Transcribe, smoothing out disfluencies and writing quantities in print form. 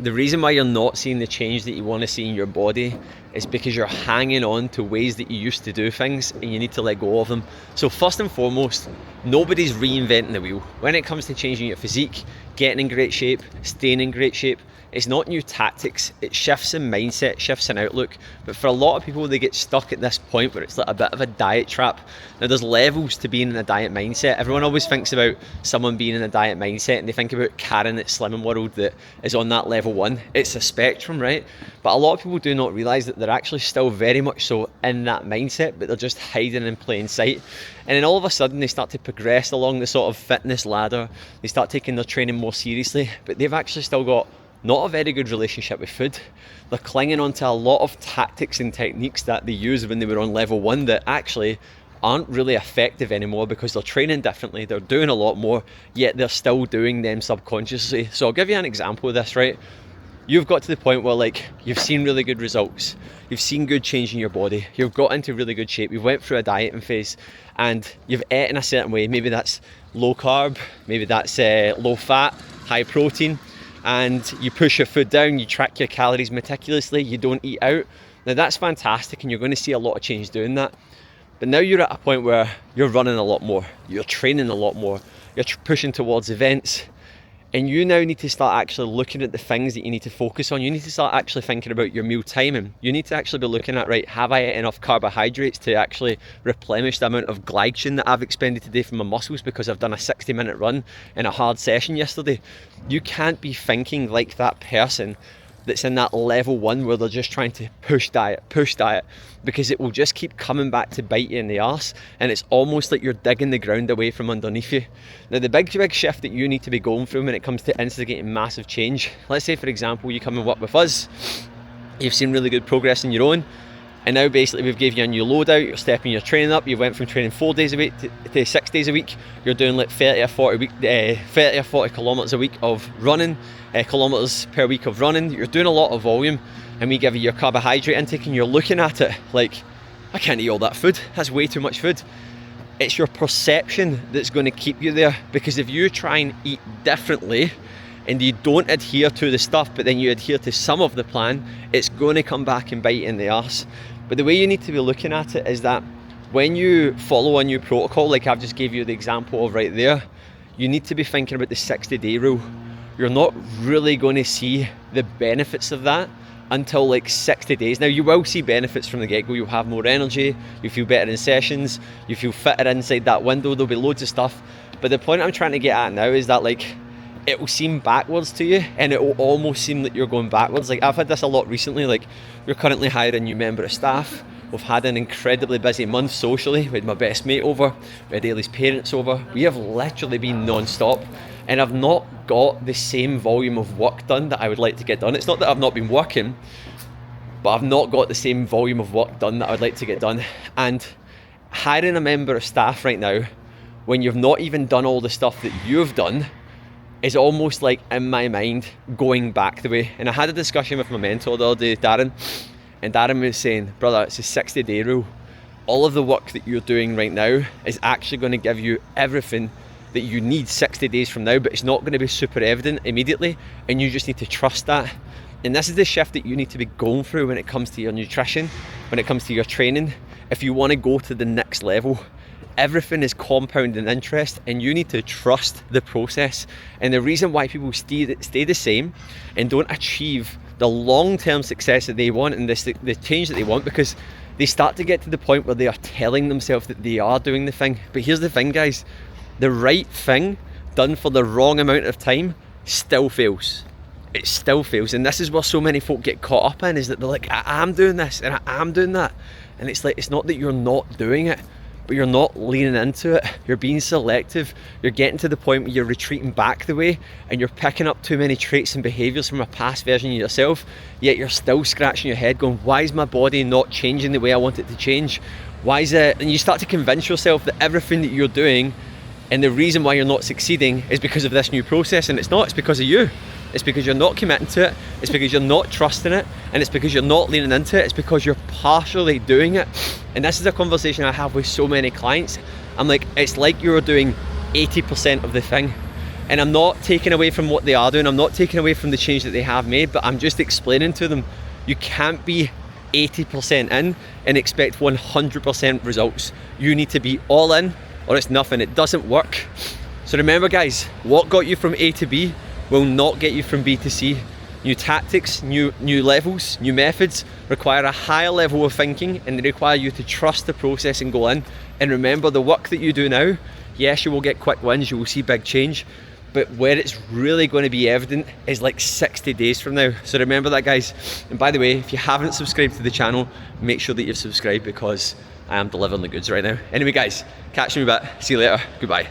the reason why you're not seeing the change that you want to see in your body is because you're hanging on to ways that you used to do things, and you need to let go of them. So first and foremost, nobody's reinventing the wheel. When it comes to changing your physique, getting in great shape, staying in great shape, it's not new tactics, it shifts in mindset, shifts in outlook. But for a lot of people, they get stuck at this point where it's like a bit of a diet trap. Now there's levels to being in a diet mindset. Everyone always thinks about someone being in a diet mindset, and they think about Karen at Slimming World that is on that level 1. It's a spectrum, right? But a lot of people do not realise that they're actually still very much so in that mindset, but they're just hiding in plain sight. And then all of a sudden they start to progress along the sort of fitness ladder. They start taking their training more seriously, but they've actually still got not a very good relationship with food. They're clinging on to a lot of tactics and techniques that they used when they were on level 1 that actually aren't really effective anymore because they're training differently, they're doing a lot more, yet they're still doing them subconsciously. So I'll give you an example of this, right? You've got to the point where like you've seen really good results, you've seen good change in your body, you've got into really good shape, you've went through a dieting phase and you've eaten a certain way. Maybe that's low carb, maybe that's low fat, high protein, and you push your food down, you track your calories meticulously, you don't eat out. Now that's fantastic, and you're going to see a lot of change doing that. But now you're at a point where you're running a lot more, you're training a lot more, you're pushing towards events, and you now need to start actually looking at the things that you need to focus on. You need to start actually thinking about your meal timing. You need to actually be looking at, right, have I ate enough carbohydrates to actually replenish the amount of glycogen that I've expended today from my muscles because I've done a 60-minute run in a hard session yesterday? You can't be thinking like that person that's in that level 1 where they're just trying to push diet, because it will just keep coming back to bite you in the arse, and it's almost like you're digging the ground away from underneath you. Now the big shift that you need to be going through when it comes to instigating massive change, let's say for example you come and work with us, you've seen really good progress in your own, and now basically we've gave you a new loadout, you're stepping your training up, you went from training 4 days a week to 6 days a week, you're doing like 30 or 40 kilometers a week of running, kilometers per week of running, you're doing a lot of volume, and we give you your carbohydrate intake and you're looking at it like, I can't eat all that food, that's way too much food. It's your perception that's going to keep you there, because if you try and eat differently and you don't adhere to the stuff but then you adhere to some of the plan, it's going to come back and bite you in the arse. But the way you need to be looking at it is that when you follow a new protocol, like I've just gave you the example of right there, you need to be thinking about the 60-day rule. You're not really going to see the benefits of that until like 60 days. Now you will see benefits from the get-go. You'll have more energy, you feel better in sessions, you feel fitter inside that window, there'll be loads of stuff. But the point I'm trying to get at now is that like it will seem backwards to you, and it will almost seem that you're going backwards. Like I've had this a lot recently, like we're currently hiring a new member of staff. We've had an incredibly busy month socially. We had my best mate over, we had Ailey's parents over. We have literally been non-stop, and I've not got the same volume of work done that I would like to get done. It's not that I've not been working, but I've not got the same volume of work done that I would like to get done. And hiring a member of staff right now, when you've not even done all the stuff that you've done, is almost like, in my mind, going back the way. And I had a discussion with my mentor the other day, Darren, and Darren was saying, brother, it's a 60-day rule. All of the work that you're doing right now is actually going to give you everything that you need 60 days from now, but it's not going to be super evident immediately, and you just need to trust that. And this is the shift that you need to be going through when it comes to your nutrition, when it comes to your training. If you want to go to the next level, everything is compounding interest, and you need to trust the process. And the reason why people stay the same and don't achieve the long-term success that they want and the change that they want, because they start to get to the point where they are telling themselves that they are doing the thing. But here's the thing, guys, the right thing done for the wrong amount of time still fails. It still fails. And this is where so many folk get caught up in, is that they're like, I am doing this and I am doing that. And it's like, it's not that you're not doing it, but you're not leaning into it. You're being selective. You're getting to the point where you're retreating back the way, and you're picking up too many traits and behaviours from a past version of yourself, yet you're still scratching your head going, why is my body not changing the way I want it to change? Why is it? And you start to convince yourself that everything that you're doing and the reason why you're not succeeding is because of this new process, and it's not. It's because of you. It's because you're not committing to it, it's because you're not trusting it, and it's because you're not leaning into it. It's because you're partially doing it. And this is a conversation I have with so many clients. I'm like, it's like you're doing 80% of the thing. And I'm not taking away from what they are doing, I'm not taking away from the change that they have made, but I'm just explaining to them, you can't be 80% in and expect 100% results. You need to be all in or it's nothing. It doesn't work. So remember guys, what got you from A to B will not get you from B to C. New tactics, new levels, new methods require a higher level of thinking, and they require you to trust the process and go in. And remember, the work that you do now, yes, you will get quick wins, you will see big change, but where it's really going to be evident is like 60 days from now. So remember that guys. And by the way, if you haven't subscribed to the channel, make sure that you've subscribed, because I am delivering the goods right now. Anyway guys, catch me in a bit. See you later. Goodbye.